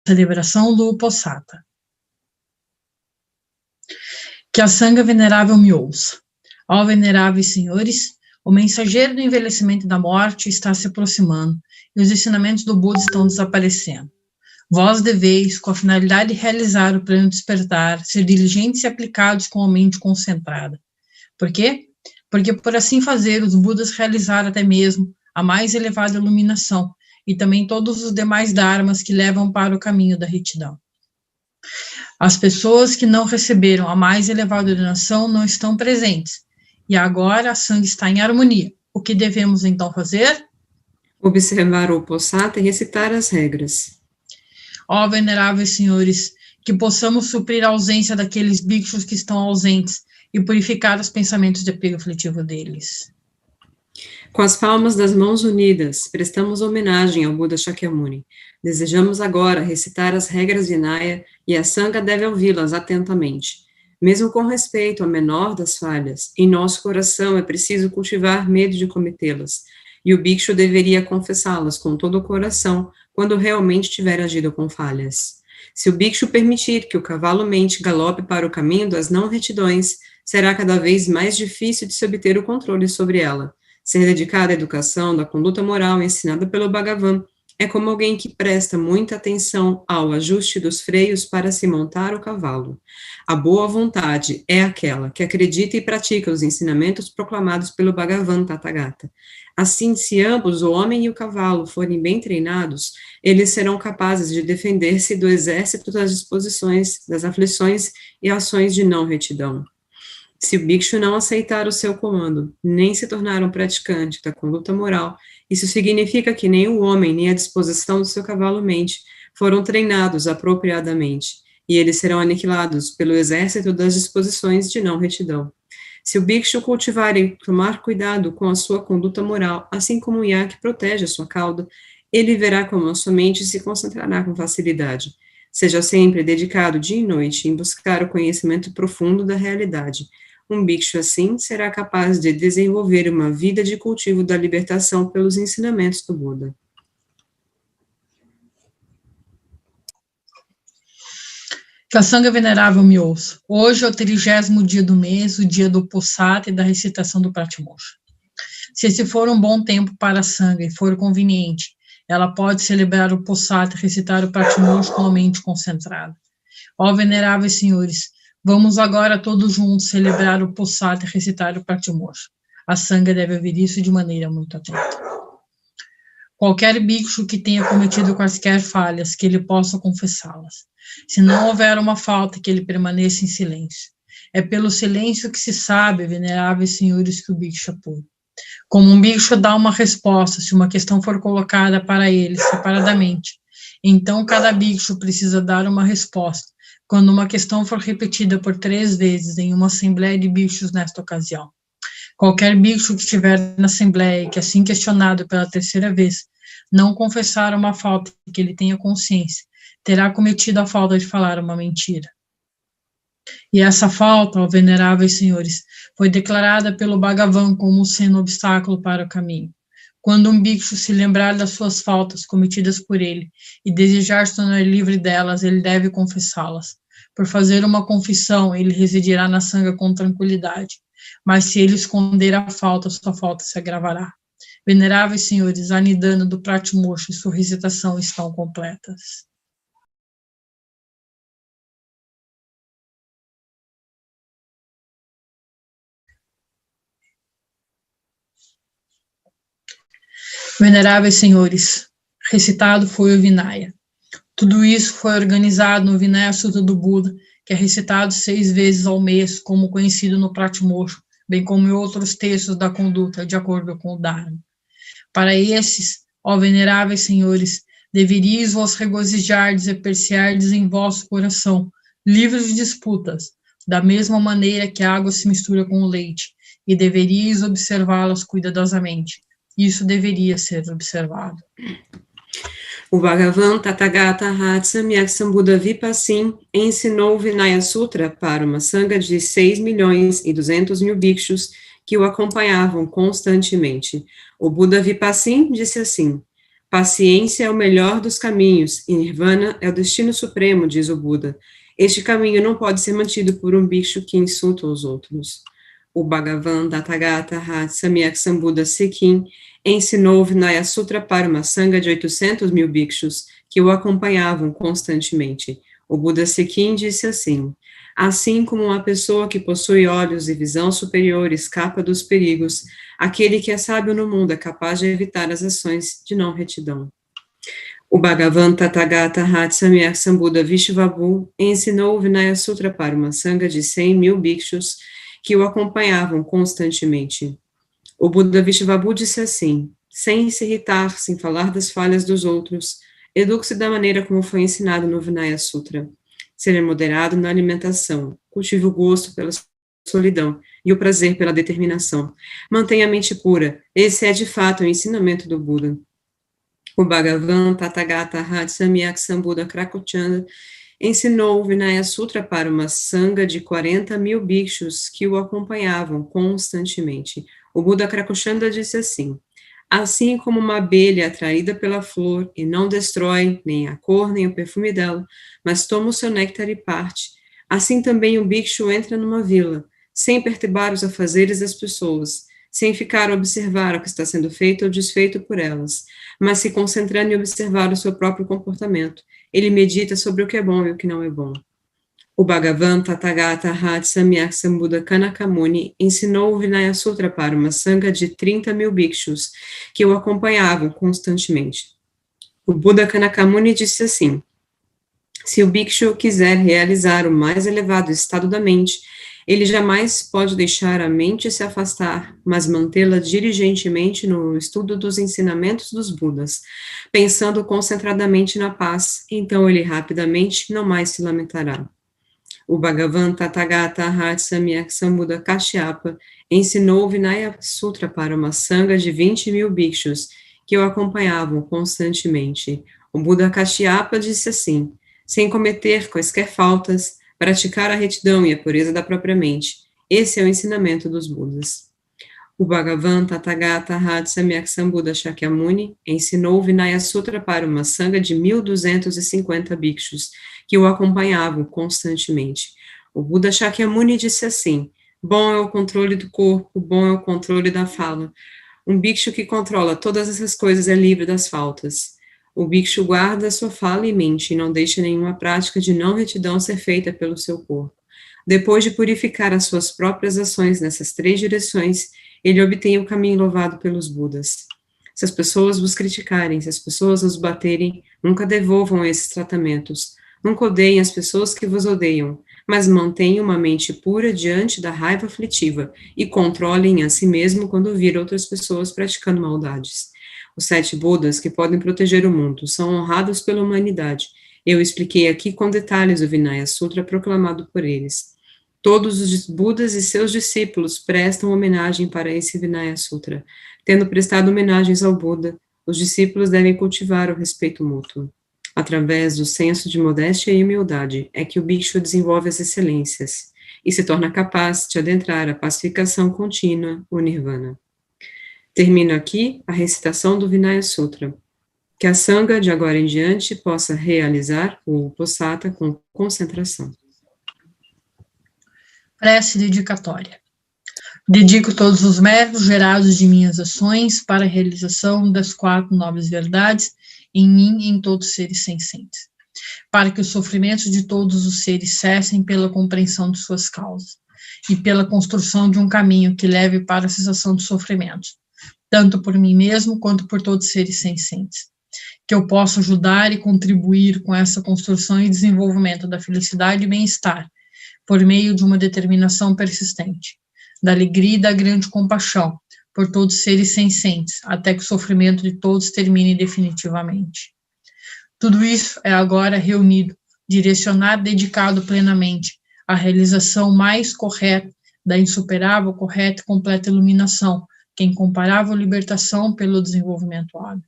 celebração do Uposatha. Que a Sangha venerável me ouça. Ó veneráveis senhores, o mensageiro do envelhecimento e da morte está se aproximando, e os ensinamentos do Buda estão desaparecendo. Vós deveis, com a finalidade de realizar o pleno despertar, ser diligentes e aplicados com a mente concentrada. Por quê? Porque por assim fazer, os Budas realizaram até mesmo a mais elevada iluminação, e também todos os demais dharmas que levam para o caminho da retidão. As pessoas que não receberam a mais elevada iluminação não estão presentes, e agora a Sangha está em harmonia. O que devemos então fazer? Observar o Uposatha e recitar as regras. Ó veneráveis senhores, que possamos suprir a ausência daqueles bhikshus que estão ausentes e purificar os pensamentos de apego aflitivo deles. Com as palmas das mãos unidas, prestamos homenagem ao Buda Shakyamuni. Desejamos agora recitar as regras de Vinaya e a Sangha deve ouvi-las atentamente. Mesmo com respeito à menor das falhas, em nosso coração é preciso cultivar medo de cometê-las, e o bhikshu deveria confessá-las com todo o coração quando realmente tiver agido com falhas. Se o bhikshu permitir que o cavalo mente galope para o caminho das não-retidões, será cada vez mais difícil de se obter o controle sobre ela. Ser dedicado à educação da conduta moral ensinada pelo Bhagavan é como alguém que presta muita atenção ao ajuste dos freios para se montar o cavalo. A boa vontade é aquela que acredita e pratica os ensinamentos proclamados pelo Bhagavan Tathagata. Assim, se ambos, o homem e o cavalo, forem bem treinados, eles serão capazes de defender-se do exército das disposições, das aflições e ações de não retidão. Se o bhikshu não aceitar o seu comando, nem se tornar um praticante da conduta moral, isso significa que nem o homem, nem a disposição do seu cavalo mente foram treinados apropriadamente, e eles serão aniquilados pelo exército das disposições de não retidão. Se o bhikshu cultivar e tomar cuidado com a sua conduta moral, assim como o yak protege a sua cauda, ele verá como a sua mente se concentrará com facilidade. Seja sempre dedicado dia e noite em buscar o conhecimento profundo da realidade. Um bhikshu assim será capaz de desenvolver uma vida de cultivo da libertação pelos ensinamentos do Buda. Que a Sangha venerável me ouça. Hoje é o 30º dia do mês, o dia do Uposatha e da recitação do Pratimoksha. Se esse for um bom tempo para a Sangha e for conveniente, ela pode celebrar o Uposatha e recitar o Pratimoksha com a mente concentrada. Ó veneráveis senhores, vamos agora todos juntos celebrar o Uposatha e recitar o Pratimoksha. A Sangha deve ouvir isso de maneira muito atenta. Qualquer bhikshu que tenha cometido quaisquer falhas, que ele possa confessá-las. Se não houver uma falta, que ele permaneça em silêncio. É pelo silêncio que se sabe, veneráveis senhores, que o bhikshu é puro. Como um bhikshu dá uma resposta, se uma questão for colocada para ele separadamente, então cada bhikshu precisa dar uma resposta, quando uma questão for repetida por 3 vezes em uma assembleia de bhikshus nesta ocasião. Qualquer bhikshu que estiver na assembleia e que, assim questionado pela 3ª vez, não confessar uma falta que ele tenha consciência, terá cometido a falta de falar uma mentira. E essa falta, ó veneráveis senhores, foi declarada pelo Bhagavan como sendo obstáculo para o caminho. Quando um bhikshu se lembrar das suas faltas cometidas por ele e desejar se tornar livre delas, ele deve confessá-las. Por fazer uma confissão, ele residirá na Sangha com tranquilidade. Mas se ele esconder a falta, sua falta se agravará. Veneráveis senhores, a nidana do Pratimoksha e sua recitação estão completas. Veneráveis senhores, recitado foi o Vinaya. Tudo isso foi organizado no Vinaya Sutta do Buda, que é recitado 6 vezes ao mês, como conhecido no Pratimoksha, bem como em outros textos da conduta, de acordo com o Dharma. Para esses, ó veneráveis senhores, deveríeis vos regozijardes e apreciardes em vosso coração, livres de disputas, da mesma maneira que a água se mistura com o leite, e deveríeis observá-las cuidadosamente. Isso deveria ser observado. O Bhagavan Tathagata Hatsamyaksambhuda Vipassim ensinou o Vinaya Sutra para uma sangha de 6.200.000 bhikshus que o acompanhavam constantemente. O Buda Vipassim disse assim: Paciência é o melhor dos caminhos, e Nirvana é o destino supremo, diz o Buda. Este caminho não pode ser mantido por um bicho que insulta os outros. O Bhagavan Tathagata Samyak Sambuddha Sikkim ensinou o Vinaya Sutra para uma sangha de 800 mil bhikshus que o acompanhavam constantemente. O Buda Sikkim disse assim como uma pessoa que possui olhos e visão superior escapa dos perigos, aquele que é sábio no mundo é capaz de evitar as ações de não retidão. O Bhagavan Tathagata Samyak Sambuddha Vishvabu ensinou o Vinaya Sutra para uma sangha de 100 mil bhikshus que o acompanhavam constantemente. O Buda Vishvabu disse sem se irritar, sem falar das falhas dos outros, eduque-se da maneira como foi ensinado no Vinaya Sutra. Ser moderado na alimentação, cultive o gosto pela solidão e o prazer pela determinação. Mantenha a mente pura, esse é de fato o ensinamento do Buda. O Bhagavan Tathagata Samyak Sambuddha Krakochanda ensinou o Vinaya Sutra para uma sangha de 40 mil bhikshus que o acompanhavam constantemente. O Buda Krakochanda disse assim como uma abelha atraída pela flor e não destrói nem a cor nem o perfume dela, mas toma o seu néctar e parte, assim também o bhikshu entra numa vila, sem perturbar os afazeres das pessoas, sem ficar a observar o que está sendo feito ou desfeito por elas, mas se concentrando em observar o seu próprio comportamento. Ele medita sobre o que é bom e o que não é bom. O Bhagavan Tathagata Samyak Sambuddha Kanakamuni ensinou o Vinaya Sutra para uma sangha de 30 mil bhikshus que o acompanhavam constantemente. O Buda Kanakamuni disse se o bhikshu quiser realizar o mais elevado estado da mente, ele jamais pode deixar a mente se afastar, mas mantê-la diligentemente no estudo dos ensinamentos dos Budas, pensando concentradamente na paz, então ele rapidamente não mais se lamentará. O Bhagavan Tathagata Samyak Sambuddha Kashyapa ensinou o Vinaya Sutra para uma sangha de 20 mil bhikshus que o acompanhavam constantemente. O Buda Kashyapa disse sem cometer quaisquer faltas, praticar a retidão e a pureza da própria mente. Esse é o ensinamento dos Budas. O Bhagavan Tathagata Samyak Sambuddha Shakyamuni ensinou o Vinaya Sutra para uma sangha de 1.250 bhikshus que o acompanhavam constantemente. O Buda Shakyamuni disse bom é o controle do corpo, bom é o controle da fala. Um bhikshu que controla todas essas coisas é livre das faltas. O bhikshu guarda sua fala e mente e não deixa nenhuma prática de não retidão ser feita pelo seu corpo. Depois de purificar as suas próprias ações nessas 3 direções, ele obtém o caminho louvado pelos Budas. Se as pessoas vos criticarem, se as pessoas os baterem, nunca devolvam esses tratamentos. Nunca odeiem as pessoas que vos odeiam, mas mantenham uma mente pura diante da raiva aflitiva e controlem a si mesmo quando vir outras pessoas praticando maldades. Os 7 Budas que podem proteger o mundo são honrados pela humanidade. Eu expliquei aqui com detalhes o Vinaya Sutra proclamado por eles. Todos os Budas e seus discípulos prestam homenagem para esse Vinaya Sutra. Tendo prestado homenagens ao Buda, os discípulos devem cultivar o respeito mútuo. Através do senso de modéstia e humildade é que o bhikshu desenvolve as excelências e se torna capaz de adentrar a pacificação contínua, o Nirvana. Termino aqui a recitação do Vinaya Sutra. Que a sangha, de agora em diante, possa realizar o Uposatha com concentração. Prece dedicatória. Dedico todos os méritos gerados de minhas ações para a realização das 4 nobres verdades em mim e em todos os seres sencientes, para que os sofrimentos de todos os seres cessem pela compreensão de suas causas e pela construção de um caminho que leve para a cessação dos sofrimentos, tanto por mim mesmo quanto por todos os seres sencientes. Que eu possa ajudar e contribuir com essa construção e desenvolvimento da felicidade e bem-estar, por meio de uma determinação persistente, da alegria e da grande compaixão por todos os seres sencientes, até que o sofrimento de todos termine definitivamente. Tudo isso é agora reunido, direcionado, dedicado plenamente à realização mais correta da insuperável, correta e completa iluminação, que é incomparável libertação pelo desenvolvimento hábil,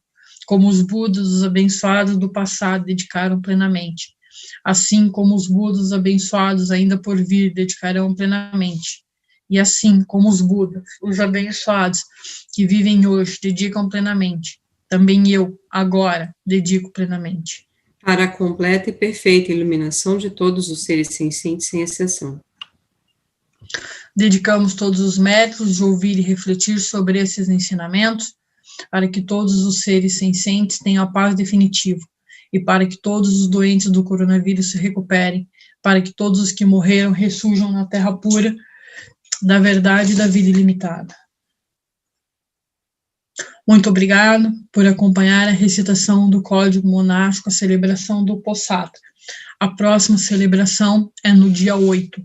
como os Budas, os abençoados do passado, dedicaram plenamente, assim como os Budas abençoados ainda por vir dedicarão plenamente, e assim como os Budas, os abençoados que vivem hoje, dedicam plenamente, também eu, agora, dedico plenamente. Para a completa e perfeita iluminação de todos os seres sencientes, sem exceção. Dedicamos todos os métodos de ouvir e refletir sobre esses ensinamentos, para que todos os seres sencientes tenham a paz definitiva, e para que todos os doentes do coronavírus se recuperem, para que todos os que morreram ressurjam na terra pura da verdade e da vida ilimitada. Muito obrigado por acompanhar a recitação do Código Monástico, a celebração do Poçata. A próxima celebração é no dia 8.